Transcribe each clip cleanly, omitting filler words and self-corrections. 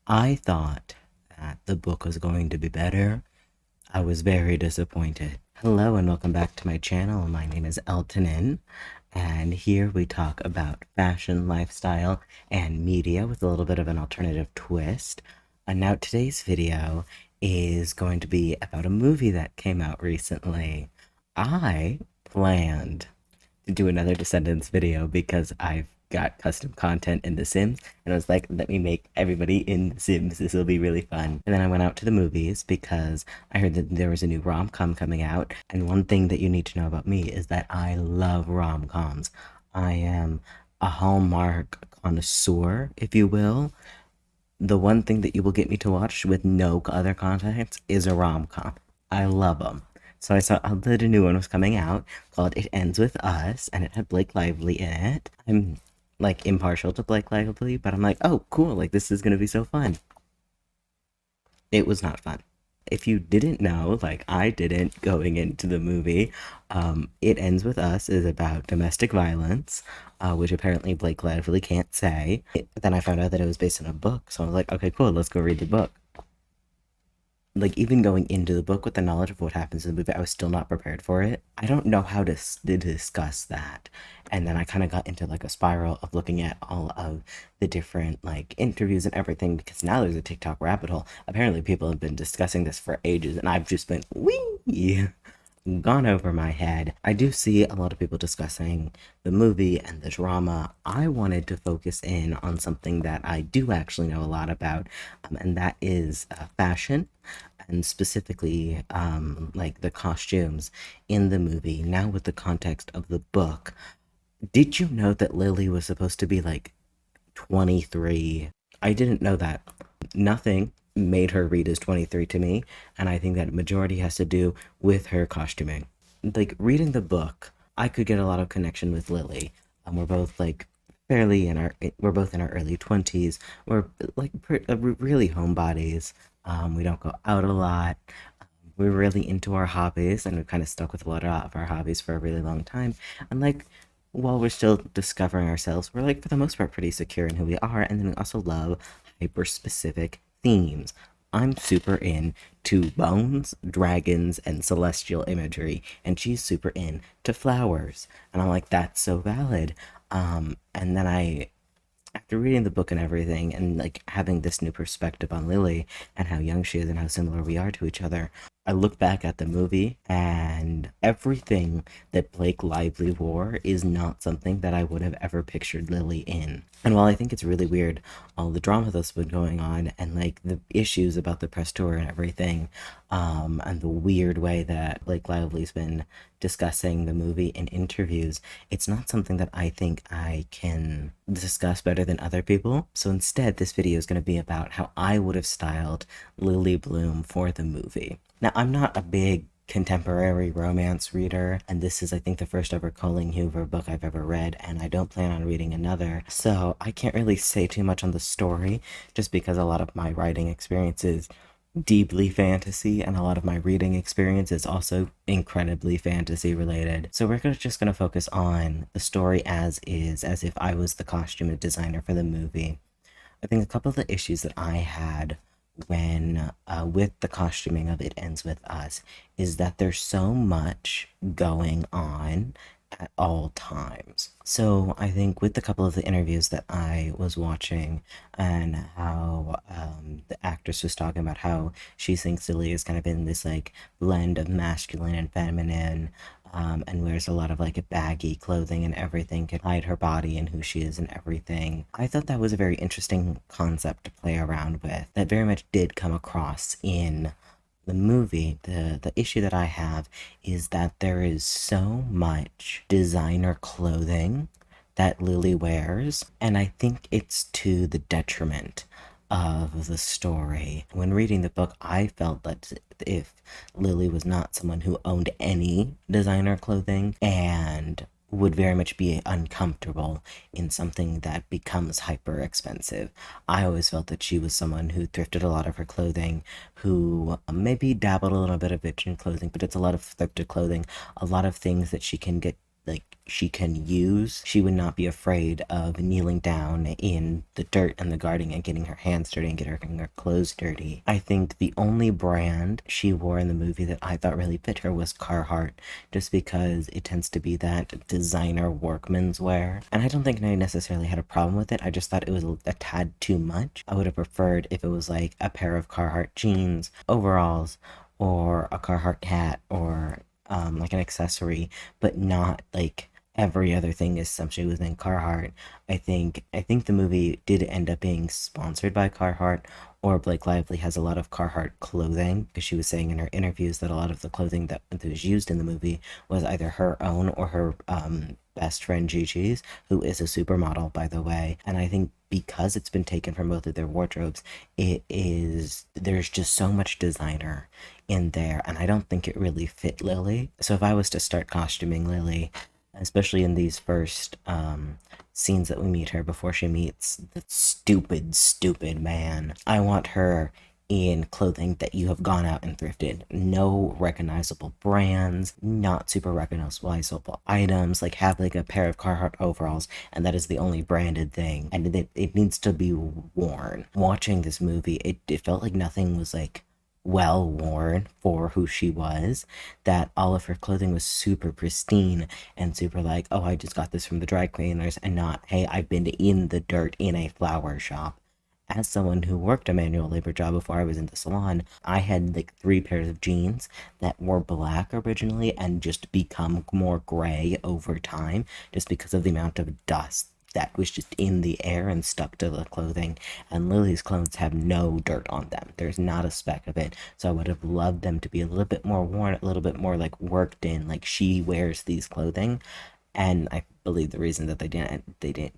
I thought that the book was going to be better. I was very disappointed. Hello and welcome back to my channel. My name is Eltonin, and here we talk about fashion, lifestyle, and media with a little bit of an alternative twist. And now today's video is going to be about a movie that came out recently. I planned to do another Descendants video because I've got custom content in The Sims, and I was like, let me make everybody in The Sims. This will be really fun. And then I went out to the movies because I heard that there was a new rom-com coming out, and one thing that you need to know about me is that I love rom-coms. I am a Hallmark connoisseur, if you will. The one thing that you will get me to watch with no other content is a rom-com. I love them. So I saw that a new one was coming out called It Ends With Us, and it had Blake Lively in it. I'm like impartial to Blake Lively, but I'm like, oh, cool, like this is gonna be so fun. It was not fun. If you didn't know, like I didn't going into the movie, It Ends With Us is about domestic violence, which apparently Blake Lively can't say. But then I found out that it was based on a book, so I was like, okay, cool, let's go read the book. Like, even going into the book with the knowledge of what happens in the movie, I was still not prepared for it. I don't know how to discuss that. And then I kind of got into like a spiral of looking at all of the different like interviews and everything because now there's a TikTok rabbit hole. Apparently, people have been discussing this for ages, and I've just been wee gone over my head. I do see a lot of people discussing the movie and the drama. I wanted to focus in on something that I do actually know a lot about, and that is fashion, and specifically like the costumes in the movie. Now, with the context of the book, did you know that Lily was supposed to be like 23? I didn't know that. Nothing made her read as 23 to me, and I think that majority has to do with her costuming. Like reading the book, I could get a lot of connection with Lily. We're both like fairly in our we're both in our early 20s. We're like really homebodies. We don't go out a lot. We're really into our hobbies, and we've kind of stuck with a lot of our hobbies for a really long time. And like, while we're still discovering ourselves, we're like, for the most part, pretty secure in who we are. And then we also love hyper specific themes. I'm super into bones, dragons, and celestial imagery, and she's super into flowers. And I'm like, that's so valid. And then after reading the book and everything, and like having this new perspective on Lily and how young she is and how similar we are to each other, I look back at the movie and everything that Blake Lively wore is not something that I would have ever pictured Lily in. And while I think it's really weird, all the drama that's been going on and like the issues about the press tour and everything, and the weird way that Blake Lively's been discussing the movie in interviews, it's not something that I think I can discuss better than other people. So instead, this video is going to be about how I would have styled Lily Bloom for the movie. Now, I'm not a big contemporary romance reader, and this is, I think, the first ever Colleen Hoover book I've ever read, and I don't plan on reading another, so I can't really say too much on the story, just because a lot of my writing experience is deeply fantasy, and a lot of my reading experience is also incredibly fantasy related. So we're just gonna focus on the story as is, as if I was the costume designer for the movie. I think a couple of the issues that I had when with the costuming of It Ends With Us is that there's so much going on at all times. So I think with a couple of the interviews that I was watching and how the actress was talking about how she thinks Lily is kind of in this like blend of masculine and feminine, and wears a lot of like baggy clothing and everything to hide her body and who she is and everything. I thought that was a very interesting concept to play around with that very much did come across in the movie. The issue that I have is that there is so much designer clothing that Lily wears, and I think it's to the detriment of the story. When reading the book, I felt that if Lily was not someone who owned any designer clothing and would very much be uncomfortable in something that becomes hyper expensive. I always felt that she was someone who thrifted a lot of her clothing, who maybe dabbled a little bit of it in clothing, but it's a lot of thrifted clothing, a lot of things that she can get like she can use. She would not be afraid of kneeling down in the dirt and the garden and getting her hands dirty and getting her clothes dirty. I think the only brand she wore in the movie that I thought really fit her was Carhartt, just because it tends to be that designer workman's wear. And I don't think I necessarily had a problem with it. I just thought it was a tad too much. I would have preferred if it was like a pair of Carhartt jeans, overalls, or a Carhartt hat, or like an accessory, but not like every other thing is essentially within Carhartt. I think the movie did end up being sponsored by Carhartt, or Blake Lively has a lot of Carhartt clothing, because she was saying in her interviews that a lot of the clothing that was used in the movie was either her own or her best friend Gigi's, who is a supermodel, by the way. And I think because it's been taken from both of their wardrobes, there's just so much designer in there, and I don't think it really fit Lily. So if I was to start costuming Lily, especially in these first scenes that we meet her before she meets the stupid man, I want her in clothing that you have gone out and thrifted. No recognizable brands, not super recognizable items. Like, have like a pair of Carhartt overalls, and that is the only branded thing, and it needs to be worn. Watching this movie, it felt like nothing was like well worn for who she was, that all of her clothing was super pristine and super like, oh, I just got this from the dry cleaners, and not, hey, I've been in the dirt in a flower shop. As someone who worked a manual labor job before I was in the salon, I had like 3 pairs of jeans that were black originally and just become more gray over time, just because of the amount of dust that was just in the air and stuck to the clothing. And Lily's clothes have no dirt on them. There's not a speck of it. So I would have loved them to be a little bit more worn, a little bit more like worked in, like she wears these clothing. And I believe the reason that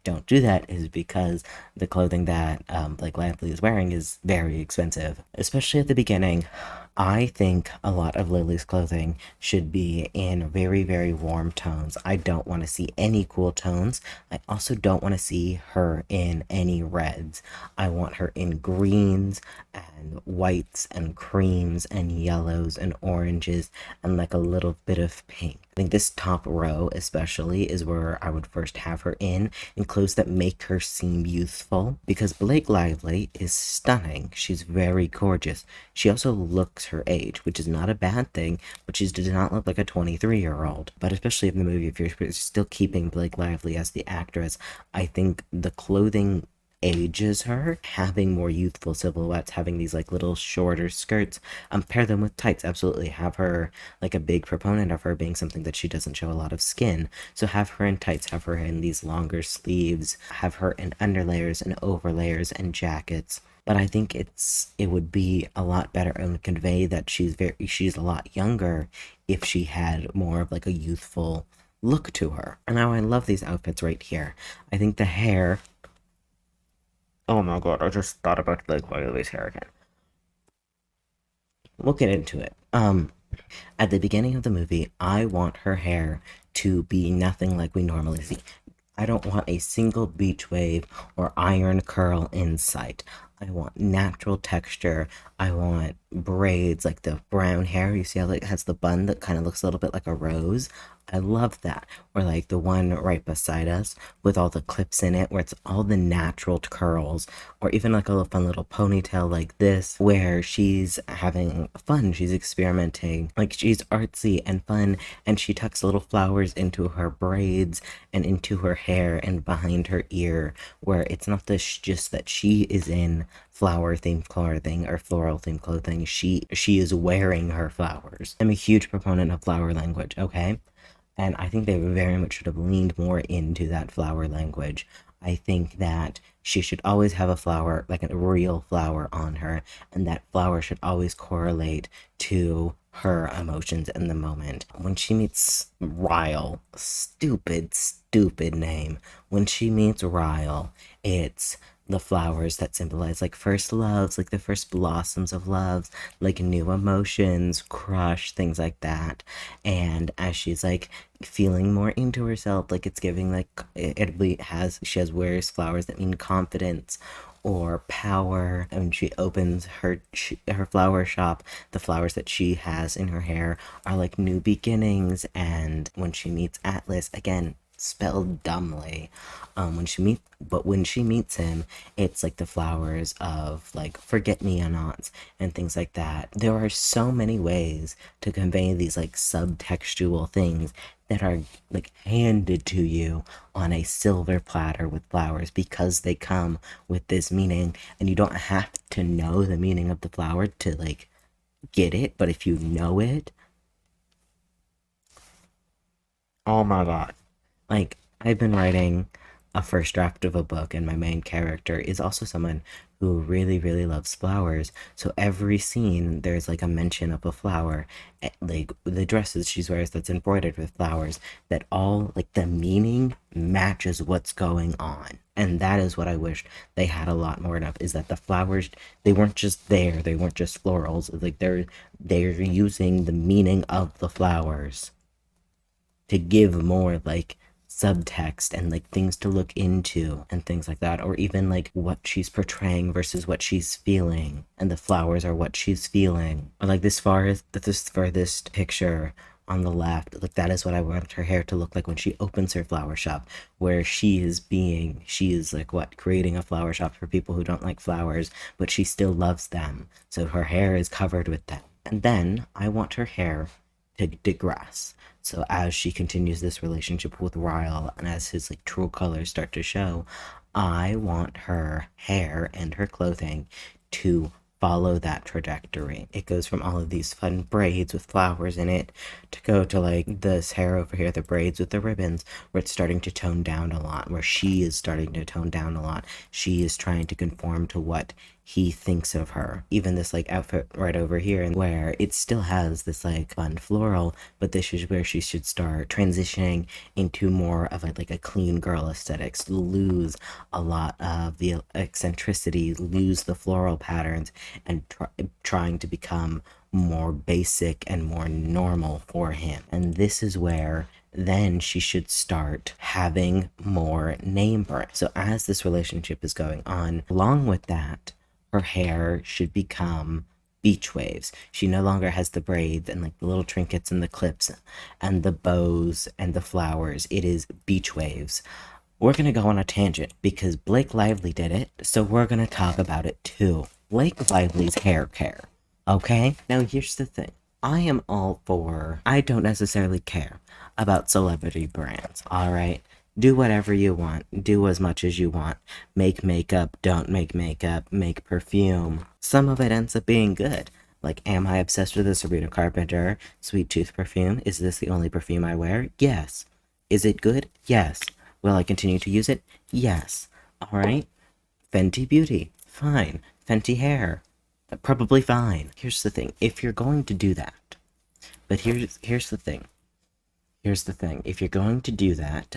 don't do that is because the clothing that Blake Lively is wearing is very expensive, especially at the beginning. I think a lot of Lily's clothing should be in very, very warm tones. I don't want to see any cool tones. I also don't want to see her in any reds. I want her in greens and whites and creams and yellows and oranges and like a little bit of pink. I think this top row especially is where I would first have her in clothes that make her seem youthful, because Blake Lively is stunning. She's very gorgeous. She also looks her age, which is not a bad thing, but she does not look like a 23-year-old. But especially in the movie, if you're still keeping Blake Lively as the actress, I think the clothing ages her. Having more youthful silhouettes, having these like little shorter skirts, pair them with tights. Absolutely, have her like a big proponent of her being something that she doesn't show a lot of skin. So have her in tights, have her in these longer sleeves, have her in underlayers and overlayers and jackets. But I think it would be a lot better and convey that she's a lot younger if she had more of like a youthful look to her. And now I love these outfits right here. I think the hair. Oh my god, I just thought about Blake Lively's hair again. We'll get into it. At the beginning of the movie, I want her hair to be nothing like we normally see. I don't want a single beach wave or iron curl in sight. I want natural texture. I want braids, like the brown hair. You see how it has the bun that kind of looks a little bit like a rose? I love that. Or like the one right beside us with all the clips in it, where it's all the natural curls, or even like a fun little ponytail like this, where she's having fun, she's experimenting, like she's artsy and fun, and she tucks little flowers into her braids and into her hair and behind her ear, where it's not just that she is in flower themed clothing or floral themed clothing. She is wearing her flowers. I'm a huge proponent of flower language, okay? And I think they very much should have leaned more into that flower language. I think that she should always have a flower, like a real flower on her, and that flower should always correlate to her emotions in the moment. When she meets Ryle, stupid name. When she meets Ryle, it's the flowers that symbolize like first loves, like the first blossoms of loves, like new emotions, crush, things like that. And as she's like feeling more into herself, like it's giving like she has wears flowers that mean confidence, or power. And when she opens her flower shop, the flowers that she has in her hair are like new beginnings. And when she meets Atlas, again, spelled dumbly, when she meets him, it's like the flowers of like forget me nots and things like that. There are so many ways to convey these like subtextual things that are like handed to you on a silver platter with flowers because they come with this meaning, and you don't have to know the meaning of the flower to like get it, but if you know it, oh my god. Like, I've been writing a first draft of a book, and my main character is also someone who really, really loves flowers. So every scene, there's like a mention of a flower, like the dresses she wears that's embroidered with flowers, that all like the meaning matches what's going on. And that is what I wish they had a lot more of, is that the flowers, they weren't just there, they weren't just florals. Like they're using the meaning of the flowers to give more like subtext and like things to look into and things like that, or even like what she's portraying versus what she's feeling, and the flowers are what she's feeling. Or like this furthest picture on the left, like that is what I want her hair to look like when she opens her flower shop, where she is like what, creating a flower shop for people who don't like flowers, but she still loves them, so her hair is covered with them. And then I want her hair to digress. So as she continues this relationship with Ryle, and as his like true colors start to show, I want her hair and her clothing to follow that trajectory. It goes from all of these fun braids with flowers in it to go to like this hair over here, the braids with the ribbons, where it's starting to tone down a lot, where she is starting to tone down a lot. She is trying to conform to what he thinks of her. Even this like outfit right over here, and where it still has this like fun floral, but this is where she should start transitioning into more of a like a clean girl aesthetics, lose a lot of the eccentricity, lose the floral patterns, and trying to become more basic and more normal for him. And this is where then she should start having more name brand. So as this relationship is going on, along with that, her hair should become beach waves. She no longer has the braids and like the little trinkets and the clips and the bows and the flowers. It is beach waves. We're gonna go on a tangent because Blake Lively did it, so we're gonna talk about it too. Blake Lively's hair care. Okay? Now here's the thing. I am all for, I don't necessarily care about celebrity brands, alright? Do whatever you want. Do as much as you want. Make makeup, don't make makeup, make perfume. Some of it ends up being good. Like, am I obsessed with the Sabrina Carpenter Sweet Tooth perfume? Is this the only perfume I wear? Yes. Is it good? Yes. Will I continue to use it? Yes. Alright? Fenty Beauty. Fine. Fenty Hair. Probably fine. Here's the thing. If you're going to do that, but here's the thing. Here's the thing. If you're going to do that,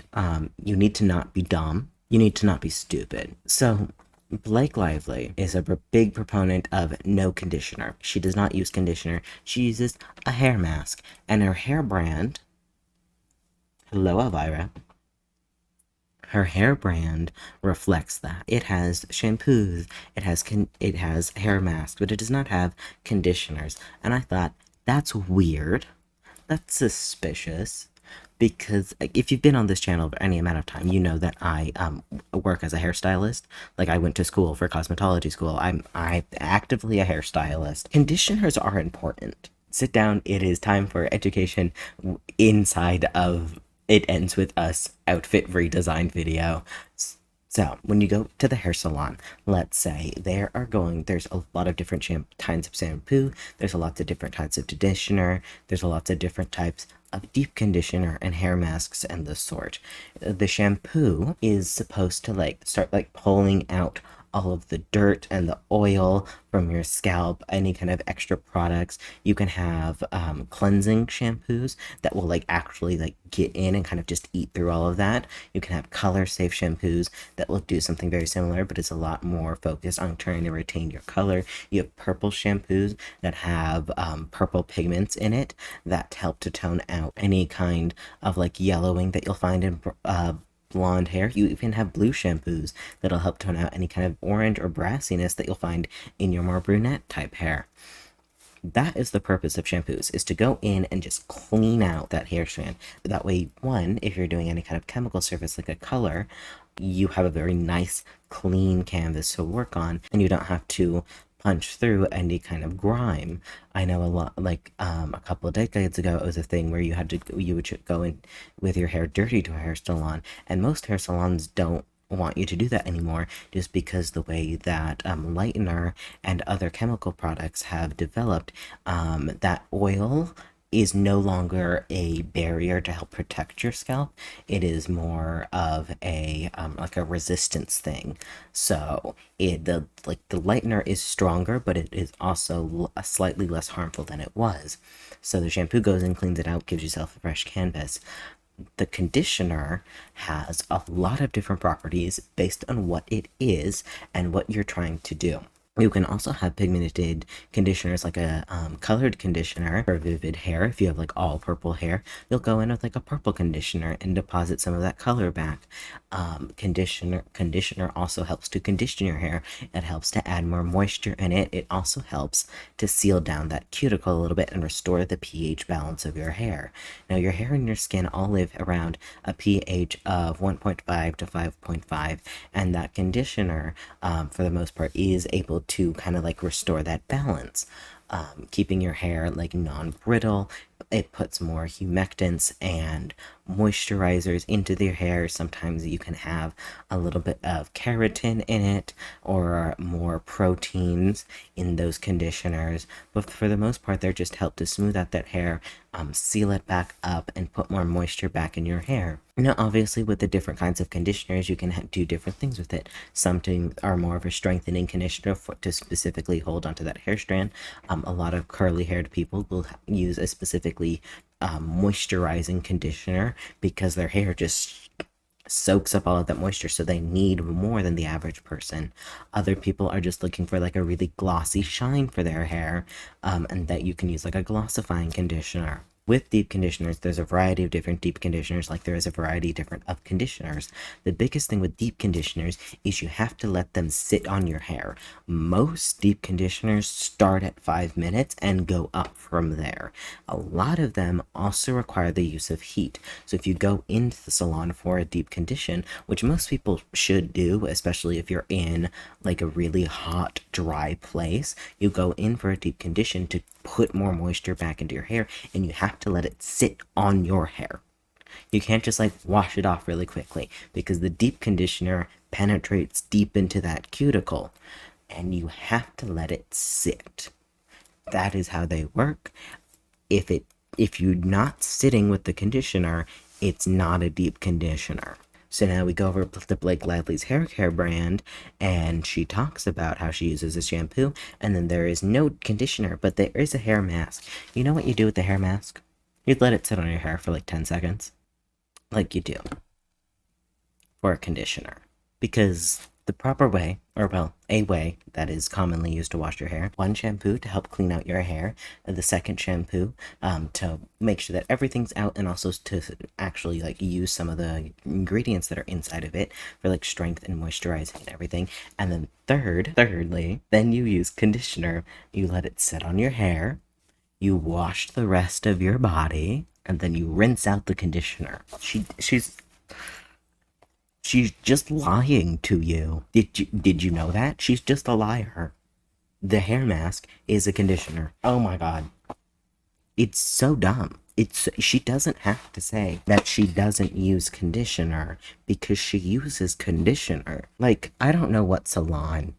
you need to not be dumb. You need to not be stupid. So, Blake Lively is a big proponent of no conditioner. She does not use conditioner. She uses a hair mask. And her hair brand, hello Elvira, her hair brand reflects that. It has shampoos, it has hair masks, but it does not have conditioners. And I thought, that's weird. That's suspicious. Because like, if you've been on this channel for any amount of time, you know that I work as a hairstylist. Like, I went to school for cosmetology school. I'm actively a hairstylist. Conditioners are important. Sit down. It is time for education inside of It Ends With Us outfit redesign video. So, when you go to the hair salon, let's say there's a lot of different kinds of shampoo, there's a lot of different types of conditioner, there's a lot of different types of deep conditioner and hair masks and the sort. The shampoo is supposed to like start like pulling out all of the dirt and the oil from your scalp, any kind of extra products. You can have cleansing shampoos that will like actually like get in and kind of just eat through all of that. You can have color safe shampoos that will do something very similar, but it's a lot more focused on trying to retain your color. You have purple shampoos that have purple pigments in it that help to tone out any kind of like yellowing that you'll find in blonde hair. You even have blue shampoos that'll help tone out any kind of orange or brassiness that you'll find in your more brunette type hair. That is the purpose of shampoos, is to go in and just clean out that hair strand. That way, one, if you're doing any kind of chemical service like a color, you have a very nice clean canvas to work on, and you don't have to punch through any kind of grime. I know a lot, like a couple of decades ago, it was a thing where you would go in with your hair dirty to a hair salon, and most hair salons don't want you to do that anymore, just because the way that lightener and other chemical products have developed, that oil is no longer a barrier to help protect your scalp. It is more of a like a resistance thing. So the lightener is stronger, but it is also slightly less harmful than it was. So the shampoo goes in, cleans it out, gives yourself a fresh canvas. The conditioner has a lot of different properties based on what it is and what you're trying to do. You can also have pigmented conditioners, like a colored conditioner for vivid hair. If you have like all purple hair, you'll go in with like a purple conditioner and deposit some of that color back. Conditioner also helps to condition your hair. It helps to add more moisture in it. It also helps to seal down that cuticle a little bit and restore the pH balance of your hair. Now, your hair and your skin all live around a pH of 1.5 to 5.5, and that conditioner, for the most part, is able to kind of like restore that balance, keeping your hair like non-brittle. It puts more humectants and moisturizers into their hair. Sometimes you can have a little bit of keratin in it or more proteins in those conditioners, but for the most part they're just help to smooth out that hair, seal it back up, and put more moisture back in your hair. Now, obviously, with the different kinds of conditioners, you can do different things with it. Some are more of a strengthening conditioner to specifically hold onto that hair strand. A lot of curly-haired people will use a specifically moisturizing conditioner because their hair just soaks up all of that moisture, so they need more than the average person. Other people are just looking for like a really glossy shine for their hair, and that you can use like a glossifying conditioner. With deep conditioners, there's a variety of different deep conditioners, like there is a variety of different of conditioners. The biggest thing with deep conditioners is you have to let them sit on your hair. Most deep conditioners start at 5 minutes and go up from there. A lot of them also require the use of heat. So if you go into the salon for a deep condition, which most people should do, especially if you're in like a really hot, dry place, you go in for a deep condition to put more moisture back into your hair, and you have to let it sit on your hair. You can't just like wash it off really quickly, because the deep conditioner penetrates deep into that cuticle, and you have to let it sit. That is how they work. If you're not sitting with the conditioner, it's not a deep conditioner. So now we go over to Blake Lively's hair care brand, and she talks about how she uses a shampoo, and then there is no conditioner, but there is a hair mask. You know what you do with the hair mask? You'd let it sit on your hair for like 10 seconds. Like you do for a conditioner. Because the proper way, or well, a way that is commonly used to wash your hair: one shampoo to help clean out your hair, and the second shampoo to make sure that everything's out, and also to actually like use some of the ingredients that are inside of it for like strength and moisturizing and everything. And then thirdly, then you use conditioner. You let it sit on your hair, you wash the rest of your body, and then you rinse out the conditioner. She's just lying to you. Did you know that? She's just a liar. The hair mask is a conditioner. Oh my god. It's so dumb. She doesn't have to say that she doesn't use conditioner, because she uses conditioner. Like, I don't know what salon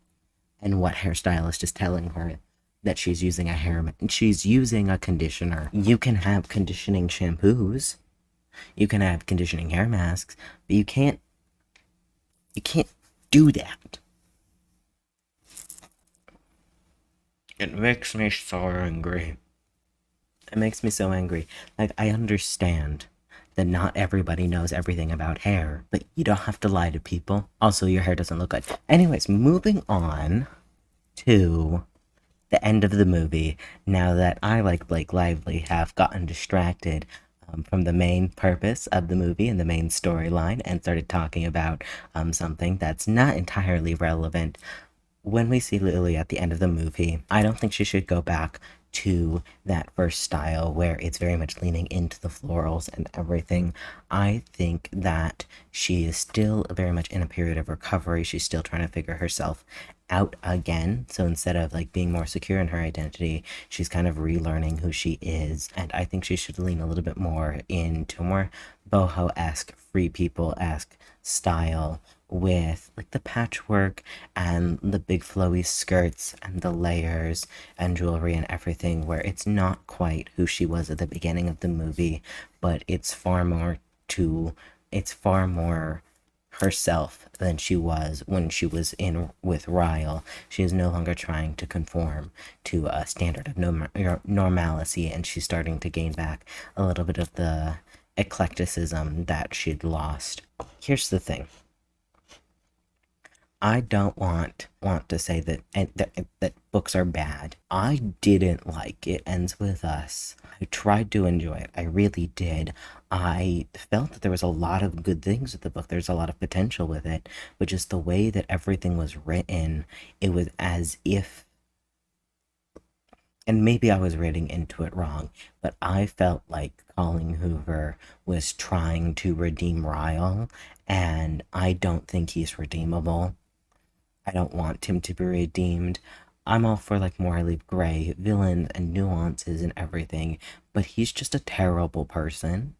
and what hairstylist is telling her that she's using a she's using a conditioner. You can have conditioning shampoos. You can have conditioning hair masks, but you can't do that. It makes me so angry. It makes me so angry. Like, I understand that not everybody knows everything about hair, but you don't have to lie to people. Also, your hair doesn't look good. Anyways, moving on to the end of the movie, now that I, like Blake Lively, have gotten distracted from the main purpose of the movie and the main storyline and started talking about something that's not entirely relevant. When we see Lily at the end of the movie, I don't think she should go back to that first style where it's very much leaning into the florals and everything. I think that she is still very much in a period of recovery. She's still trying to figure herself out again. So instead of like being more secure in her identity, she's kind of relearning who she is. And I think she should lean a little bit more into a more boho-esque, free people-esque style with like the patchwork and the big flowy skirts and the layers and jewelry and everything, where it's not quite who she was at the beginning of the movie, but to it's far more herself than she was when she was in with Ryle. She is no longer trying to conform to a standard of normalcy, and she's starting to gain back a little bit of the eclecticism that she'd lost. Here's the thing. I don't want to say that books are bad. I didn't like It Ends With Us. I tried to enjoy it. I really did. I felt that there was a lot of good things with the book. There's a lot of potential with it, but just the way that everything was written, it was as if, and maybe I was reading into it wrong, but I felt like Colleen Hoover was trying to redeem Ryle, and I don't think he's redeemable. I don't want him to be redeemed. I'm all for like morally gray villains and nuances and everything, but he's just a terrible person.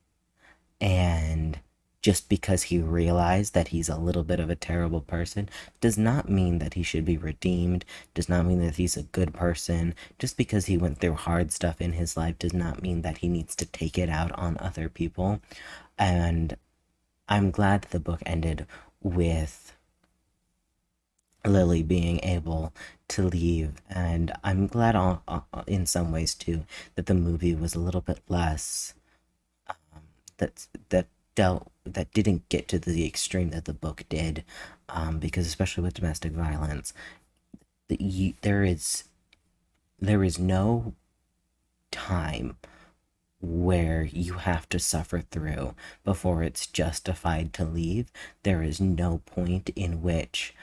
And just because he realized that he's a little bit of a terrible person does not mean that he should be redeemed, does not mean that he's a good person. Just because he went through hard stuff in his life does not mean that he needs to take it out on other people. And I'm glad the book ended with Lily being able to leave, and I'm glad in some ways too that the movie was a little bit less that didn't get to the extreme that the book did, because especially with domestic violence, there is no time where you have to suffer through before it's justified to leave. There is no point in which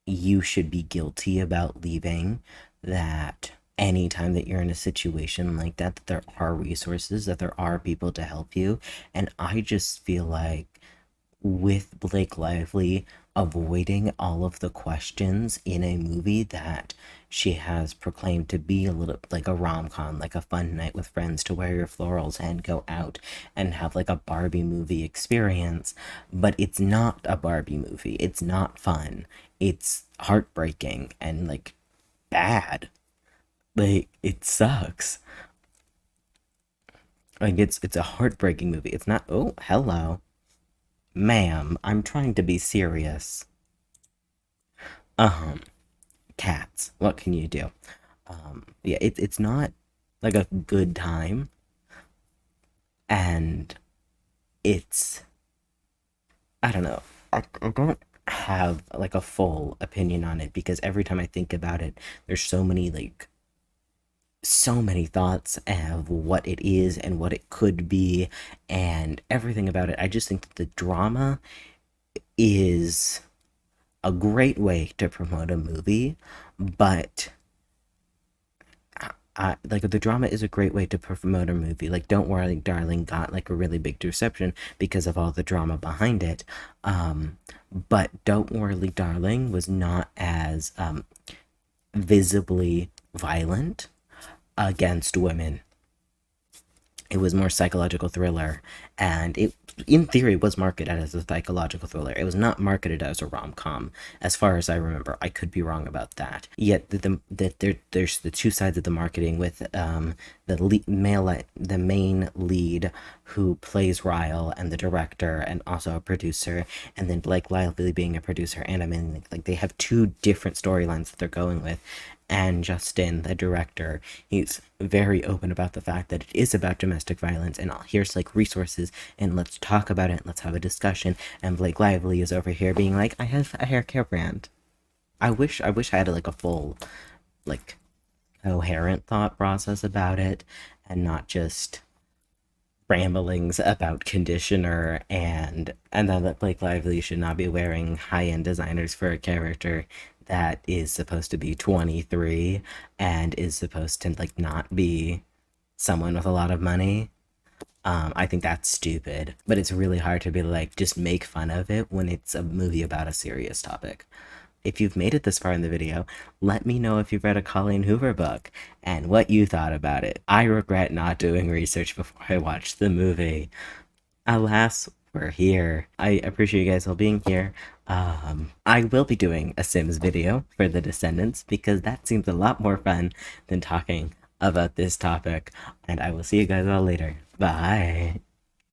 you should be guilty about leaving, that anytime that you're in a situation like that, that there are resources, that there are people to help you. And I just feel like with Blake Lively avoiding all of the questions in a movie that she has proclaimed to be a little like a rom-com, like a fun night with friends to wear your florals and go out and have like a Barbie movie experience, but it's not a Barbie movie. It's not fun. It's heartbreaking and like bad. Like it sucks. Like it's a heartbreaking movie. It's not, oh, hello. Ma'am, I'm trying to be serious. Um, Cats. What can you do? Yeah, it's not like a good time, and it's I don't know. I don't have like a full opinion on it because every time I think about it, there's so many thoughts of what it is and what it could be and everything about it. I just think that the drama is a great way to promote a movie, but like the drama is a great way to promote a movie. Like, Don't Worry, Darling got like a really big reception because of all the drama behind it. But Don't Worry, Darling was not as visibly violent against women. It was more psychological thriller, and it in theory was marketed as a psychological thriller. It was not marketed as a rom-com as far as I remember. I could be wrong about that. Yet there's the two sides of the marketing with the main lead who plays Ryle, and the director and also a producer, and then Blake Lively being a producer and I mean like they have two different storylines that they're going with. And Justin, the director, he's very open about the fact that it is about domestic violence, and here's like resources, and let's talk about it, and let's have a discussion. And Blake Lively is over here being like, I have a hair care brand. I wish I had like a full, like, coherent thought process about it, and not just ramblings about conditioner and then that Blake Lively should not be wearing high-end designers for a character that is supposed to be 23 and is supposed to like not be someone with a lot of money. I think that's stupid, but it's really hard to be like just make fun of it when it's a movie about a serious topic. If you've made it this far in the video, let me know if you've read a Colleen Hoover book and what you thought about it. I regret not doing research before I watched the movie. Alas, we're here. I appreciate you guys all being here. I will be doing a Sims video for the Descendants because that seems a lot more fun than talking about this topic. And I will see you guys all later. Bye.